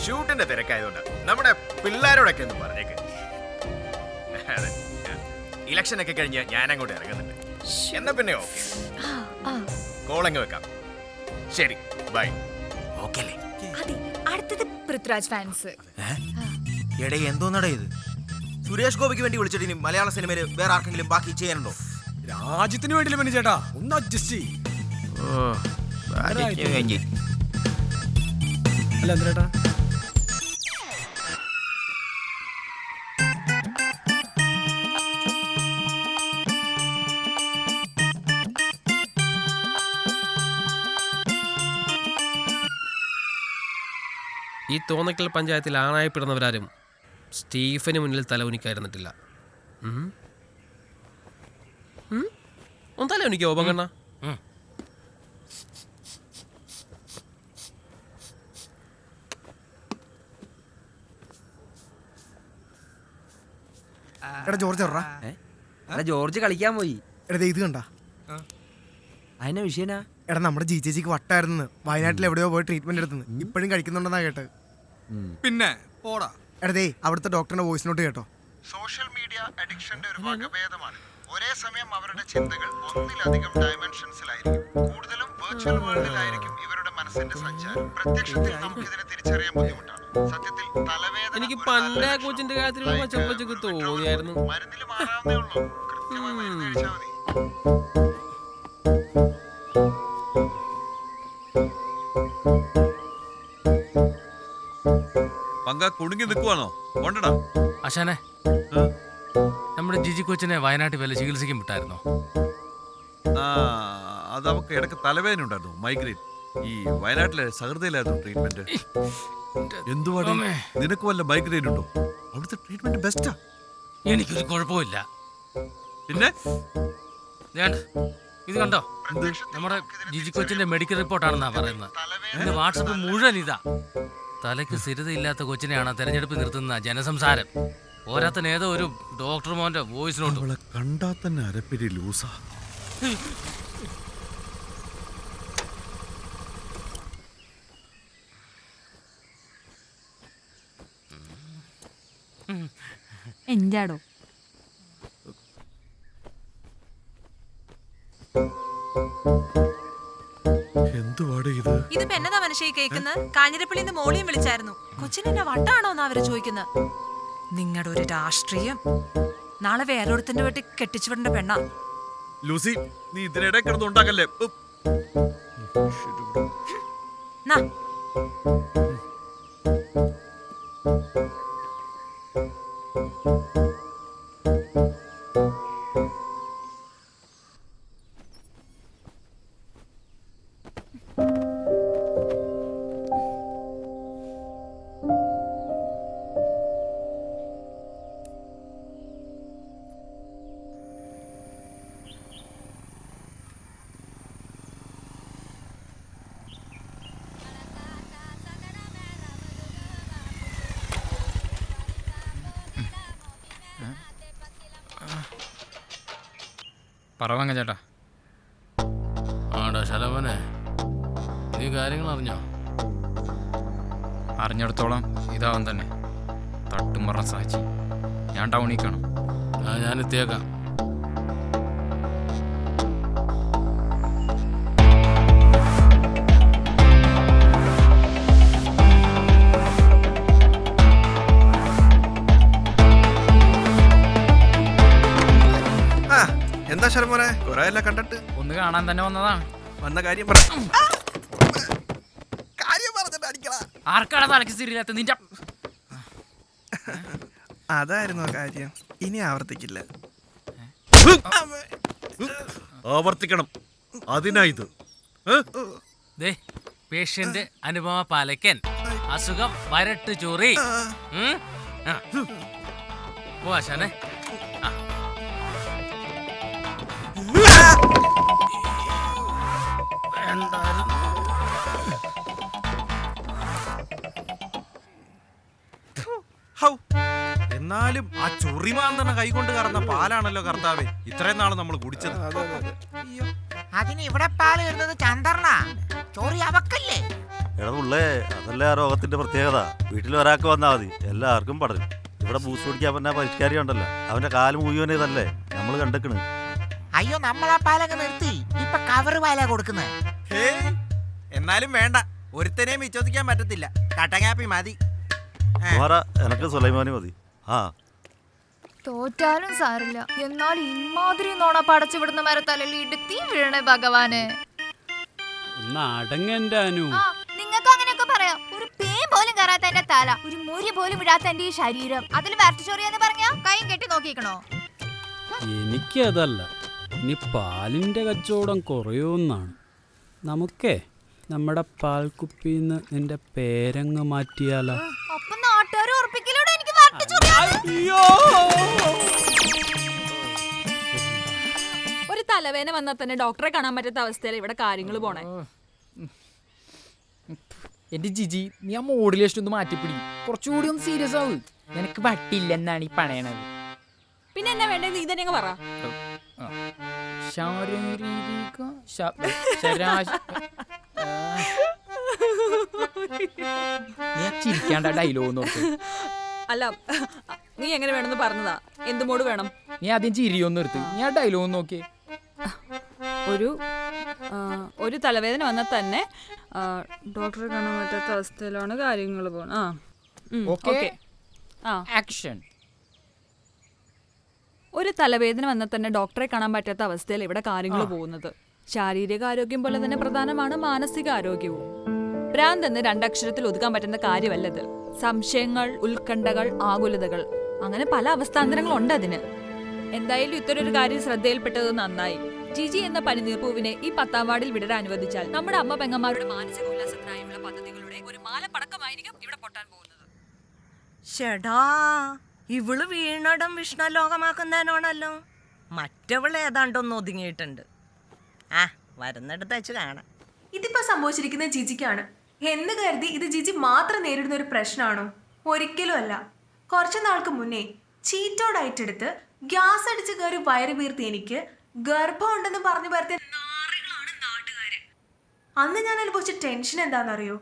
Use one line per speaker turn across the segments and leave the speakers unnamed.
ഷൂട്ടിന്റെ തിരക്കായതുകൊണ്ട് നമ്മുടെ പിള്ളേരോടൊക്കെ ഒന്ന് പറഞ്ഞേക്ക്. ഇലക്ഷൻ ഒക്കെ കഴിഞ്ഞ് ഞാൻ അങ്ങോട്ട് ഇറങ്ങുന്നുണ്ട്. എന്നാ പിന്നെ ഓക്കെ, കോളങ്ങ് വെക്കാം. ശരി, ബൈ. ഓക്കെ അല്ലേ?
അടുത്തത് പൃഥ്വിരാജ് ഫാൻസ്.
എടേ എന്തോന്നടേ ഇത്? സുരേഷ് ഗോപിക്ക് വേണ്ടി വിളിച്ചിട്ട് ഇനി മലയാള സിനിമയിൽ വേറെ ആർക്കെങ്കിലും ബാക്കി ചെയ്യാനുണ്ടോ?
രാജ്യത്തിന് വേണ്ടിയില്ല പിന്നെ ചേട്ടാ, ഒന്ന് അഡ്ജസ്റ്റ് ചെയ്യ്. അല്ല എന്തേട്ടാ?
ഈ തോന്നക്കൽ പഞ്ചായത്തിൽ ആണായപ്പെടുന്നവരാരും സ്റ്റീഫന് മുന്നിൽ തലകുനിക്കായിരുന്നിട്ടില്ല. ഒന്ന് തലകുനിക്കോ പങ്കണ്ണ?
എടാ ജോർജ് എറാ.
എടാ ജോർജ് കളിക്കാൻ പോയി.
എടാ ഇത് കണ്ട
അതിനെ വിഷയനാ?
എടാ നമ്മുടെ ചേച്ചിക്ക് വട്ടായിരുന്നു, വയനാട്ടിൽ എവിടെയോ പോയി ട്രീറ്റ്മെന്റ് എടുത്തു, ഇപ്പോഴും കഴിക്കുന്നുണ്ടെന്നാ കേട്ടത്.
പിന്നെ പോടാ.
എടേ അവിടുത്തെ ഡോക്ടറിന്റെ വോയിസ് നോട്ട് കേട്ടോ.
സോഷ്യൽ മീഡിയ അഡിക്ഷന്റെ ഒരു വകഭേദമാണ്. ഒരേ സമയം അവരുടെ ചിന്തകൾ ഒന്നിലധികം ഡയമെൻഷൻസിലായിരിക്കും. കൂടുതലും വെർച്വൽ വേൾഡിലായിരിക്കും ഇവരുടെ മനസ്സിന്റെ സഞ്ചാരം. പ്രത്യക്ഷത്തിൽ നമുക്കിതിനെ തിരിച്ചറിയാൻ ബുദ്ധിമുട്ടാണ്. സത്യത്തിൽ തലവേദന
എനിക്ക് പണ്ടേ കൊച്ചിന്റെ കാര്യത്തിൽ പച്ചപ്പച്ചക്ക് തോന്നിയായിരുന്നു.
മരുന്നിൽ മാറാവുന്നേ ഉള്ളൂ. കൃത്യമായി മരുന്ന് കഴിച്ചാൽ മതി.
പങ്ക കുടുങ്ങി നിൽക്കുവാണോ? കൊണ്ടടാ
അശാനെ, നമ്മുടെ ജിജി കൊച്ചിനെ വയനാട്ടിൽ വല്ല ചികിത്സിക്കാൻ വിട്ടായിരുന്നോ?
അത് അവക്ക് ഇടയ്ക്ക് തലവേദന ഉണ്ടായിരുന്നു, മൈഗ്രെയിൻ. ഈ വയനാട്ടിലെ സഹൃദയിലായിരുന്നു ട്രീറ്റ്മെന്റ്. എന്തുവാടി, നിനക്ക് വല്ല മൈഗ്രെയിൻ ഉണ്ടോ? അവിടുത്തെ ട്രീറ്റ്മെന്റ് ബെസ്റ്റാ.
എനിക്കൊരു കുഴപ്പമില്ല.
പിന്നെ
ഇത് കണ്ടോ, നമ്മുടെ ജിജി കൊച്ചിന്റെ മെഡിക്കൽ റിപ്പോർട്ടാണെന്നാ പറയുന്നത്. എന്റെ വാട്സപ്പ് മുഴുവൻ ഇതാ. തലയ്ക്ക് സ്ഥിരതയില്ലാത്ത കൊച്ചിനെയാണ് തെരഞ്ഞെടുപ്പ് നിർത്തുന്ന ജനസംസാരം. പോരാത്തന് ഏതോ ഒരു ഡോക്ടർ മോന്റെ വോയിസ് നോട്ട്.
അവളെ കണ്ടാ തന്നെ അരപ്പിരി ലൂസാ.
എന്താടോ
എന്തുവാടെ ഇത്?
ഇതിപ്പോ എന്നതാ മനുഷ്യ കേൾക്കുന്നത്? കാഞ്ഞിരപ്പള്ളിന്ന് മോളിയും വിളിച്ചായിരുന്നു. കൊച്ചിനെന്നെ വട്ടാണോ എന്ന് അവര് ചോദിക്കുന്നത്. നിങ്ങളുടെ ഒരു രാഷ്ട്രീയം. നാളെ വേറൊരുത്തിന്റെ വീട്ടിൽ കെട്ടിച്ചു വിടേണ്ട പെണ്ണാ.
ലൂസി, നീ ഇതിനിടെ കിടന്നുണ്ടാക്കല്ലേ.
പറവങ്ങ ചേട്ടാ. ആടാ ശലഭനെ, നീ കാര്യങ്ങൾ അറിഞ്ഞോ?
അറിഞ്ഞിടത്തോളം ഇതാവും തന്നെ. തട്ടും പറഞ്ഞ സാക്ഷി ഞാൻ ടൗണിൽ കാണും.
ഞാൻ എത്തിയേക്കാം.
എന്താ ശരമോനെ, കുറെ എല്ലാം കണ്ടിട്ട്?
ഒന്ന് കാണാൻ തന്നെ വന്നതാണ്.
വന്ന കാര്യം പറ.
കാര്യം പറഞ്ഞിട്ട് അടിക്കടാ.
ആർക്കാണ് തലക്ക് സ്ഥിരമില്ലാത്ത നിന്റെ?
അതായിരുന്നു കാര്യം, ഇനി ആവർത്തിക്കില്ല.
ആവർത്തിക്കണം, അതിനാ ഇത്.
പേഷ്യന്റ് അനുപമ പാലക്കൻ, അസുഖം വരട്ട് ചോറി. ഓ ആശാനെ,
എന്നാലും ആ ചൊറിമാന്തണ കൈകൊണ്ട് കറന്ന പാലാണല്ലോ കർത്താവേ ഇത്രയും നാള് നമ്മൾ കുടിച്ചത്.
അതിന് ഇവിടെ പാല് വരുന്നത് ചന്ദ്രനാ, ചോറി അവക്കല്ലേ? എടാ ഉള്ളേ, അതല്ലേ ആ രോഗത്തിന്റെ പ്രത്യേകത. വീട്ടിൽ ഒരാൾക്ക് വന്നാൽ മതി, എല്ലാവർക്കും പടരും. ഇവിടെ ബൂസ്റ്റ് കുടിക്കാൻ പറഞ്ഞ പരിഷ്കാരി ഉണ്ടല്ലോ, അവന്റെ കാല് മുഴുവൻ ഇതല്ലേ നമ്മൾ കണ്ടെക്കണ്.
അയ്യോ, നമ്മളാ പാലങ്ങ് നിർത്തി. ഇപ്പൊ കവറ് പാലാ കൊടുക്കുന്നത്. എന്നാലും വേണ്ട, ഒരുത്തനെയും വിശ്വസിക്കാൻ പറ്റത്തില്ല. കട്ടങ്ങാപ്പി മതി.
എനക്ക് സുലൈമാനി മതി. ആ
തോറ്റാലും സാരില്ല, എന്നാൽ ഇമാതിരി നോണ പടച്ചു വിടുന്ന മരത്തലയിൽ ഇടുത്തി വീഴണേ ഭഗവാനെ. നിങ്ങൾക്ക് അങ്ങനെയൊക്കെ പറയാം. ഒരു പേ പോലും കയറാത്ത എന്റെ തല, ഒരു മുരി പോലും വിടാത്ത എന്റെ ഈ ശരീരം, അതിൽ വരട്ടിച്ചോറിയെന്ന് പറഞ്ഞാ കൈയും കെട്ടി നോക്കിക്കണോ?
എനിക്കതല്ല, ഇനി പാലിന്റെ കച്ചവടം കുറയുമെന്നാണ്. നമുക്കേ നമ്മുടെ പാൽക്കുപ്പിന്ന് നിന്റെ പേരങ്ങ് മാറ്റിയാലോ?
അപ്പൊ നാട്ടുകാർ ഉറപ്പിക്കലോടെ എനിക്ക് വരട്ടിച്ചോറിയാണ്.
ഒരു തലവേന വന്നാൽ തന്നെ ഡോക്ടറെ കാണാൻ പറ്റാത്ത അവസ്ഥയിൽ ഇവിടെ കാര്യങ്ങൾ പോണേ.
എന്റെ ജിജി, നീ ആ മോഡുലേഷൻ ഒന്ന് മാറ്റിപ്പിടി, കുറച്ചുകൂടി ഒന്ന് സീരിയസ് ആവ്. നിനക്ക് വട്ടില്ലെന്നാണ് ഈ പണയണത്.
പിന്നെ എന്നാ വേണ്ടത്, നീ തന്നെ പറ.
ചിരിക്കാണ്ട ഡയലോഗ് നോക്ക്.
അല്ല, നീ എങ്ങനെ വേണമെന്ന് പറഞ്ഞതാ. എന്ത് മോഡ് വേണം?
നീ ആദ്യം ചിരിയൊന്നും നിർത്ത്, നീ ആ ഡയലോഗ് നോക്കിയേ.
ഒരു തലവേദന വന്നാൽ തന്നെ ഡോക്ടറെ കാണാൻ പറ്റാത്ത അവസ്ഥയിലാണ് കാര്യങ്ങൾ പോകുന്നത്.
ആക്ഷൻ.
ഒരു തലവേദന വന്നാൽ തന്നെ ഡോക്ടറെ കാണാൻ പറ്റാത്ത അവസ്ഥയിൽ ഇവിടെ കാര്യങ്ങൾ പോകുന്നത്. ശാരീരിക ആരോഗ്യം പോലെ തന്നെ പ്രധാനമാണ് മാനസിക ആരോഗ്യവും. ഭ്രാന്ത് എന്ന് രണ്ടക്ഷരത്തിൽ ഒതുക്കാൻ പറ്റുന്ന കാര്യമല്ലത്. സംശയങ്ങൾ, ഉത്കണ്ഠകൾ, ആകുലതകൾ, അങ്ങനെ പല അവസ്ഥാന്തരങ്ങളുണ്ട് അതിന്. എന്തായാലും ഇത്തരൊരു കാര്യം ശ്രദ്ധയിൽപ്പെട്ടത് നന്നായി. ജിജി എന്ന പനിനീർപ്പൂവിനെ ഈ 10ാം വാർഡിൽ വിടരാൻ അനുവദിച്ചാൽ നമ്മുടെ അമ്മ പെങ്ങന്മാരുടെ മാനസിക ഉല്ലാസത്തിനായുള്ള പദ്ധതികളുടെ ഒരു മാലപ്പടക്കമായിരിക്കും ഇവിടെ പൊട്ടാൻ പോകുന്നത്.
ഷെടാ, ഇവള് വീണടം വിഷ്ണുലോകമാക്കുന്നതിനോടല്ലോ. മറ്റവള് ഏതാണ്ടൊന്ന് ഒതുങ്ങിയിട്ടുണ്ട്. ആ, വരുന്നിടത്ത് വെച്ച് കാണാം.
ഇതിപ്പോ സംഭവിച്ചിരിക്കുന്നത് ജിജിക്കാണ് എന്ന് കരുതി ഇത് ജിജി മാത്രം നേരിടുന്ന ഒരു പ്രശ്നമാണോ? ഒരിക്കലും അല്ല. കുറച്ചു നാൾക്ക് മുന്നേ ചീറ്റോഡയറ്റ് എടുത്ത് ഗ്യാസ് അടിച്ച് കയറി വയറ് വീർത്തി എനിക്ക് ഗർഭം ഉണ്ടെന്ന് പറഞ്ഞു പരത്തിയ നാറികളാണ് നാട്ടുകാര്. അന്ന് ഞാൻ അനുഭവിച്ച ടെൻഷൻ എന്താണെന്നറിയോ?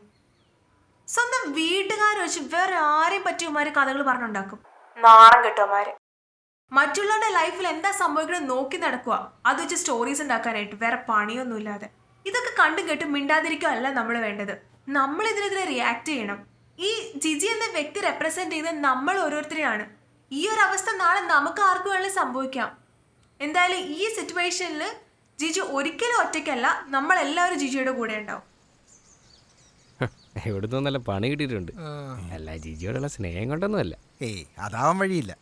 സ്വന്തം വീട്ടുകാരെ വെച്ച് വേറെ ആരെയും പറ്റിയമാര് കഥകൾ പറഞ്ഞുണ്ടാക്കും. നാണം കെട്ടോമാര് മറ്റുള്ളവരുടെ ലൈഫിൽ എന്താ സംഭവിക്കണമെന്ന് നോക്കി നടക്കുക, അത് വെച്ച് സ്റ്റോറീസ് ഉണ്ടാക്കാനായിട്ട്, വേറെ പണിയൊന്നുമില്ലാതെ. ഇതൊക്കെ കണ്ടും കേട്ട് മിണ്ടാതിരിക്കുകയല്ല നമ്മൾ വേണ്ടത്. നമ്മൾ ഇതിനെതിരെ റിയാക്ട് ചെയ്യണം. ഈ ജിജി എന്ന വ്യക്തി റെപ്രസെന്റ് ചെയ്യുന്നത് നമ്മൾ ഓരോരുത്തരെയാണ്. ഈ ഒരു അവസ്ഥ നാളെ നമുക്ക് ആർക്കും വേണമെങ്കിലും സംഭവിക്കാം. എന്തായാലും ഈ സിറ്റുവേഷനിൽ ജിജി ഒരിക്കലും ഒറ്റയ്ക്കല്ല, നമ്മളെല്ലാവരും ജിജിയുടെ കൂടെ ഉണ്ടാവും.
എവിടുന്ന് നല്ല പണി കിട്ടിയിട്ടുണ്ട്. അല്ല, ജിജിയോടുള്ള സ്നേഹം കൊണ്ടൊന്നുമല്ല.
അതാവാൻ വഴിയില്ല.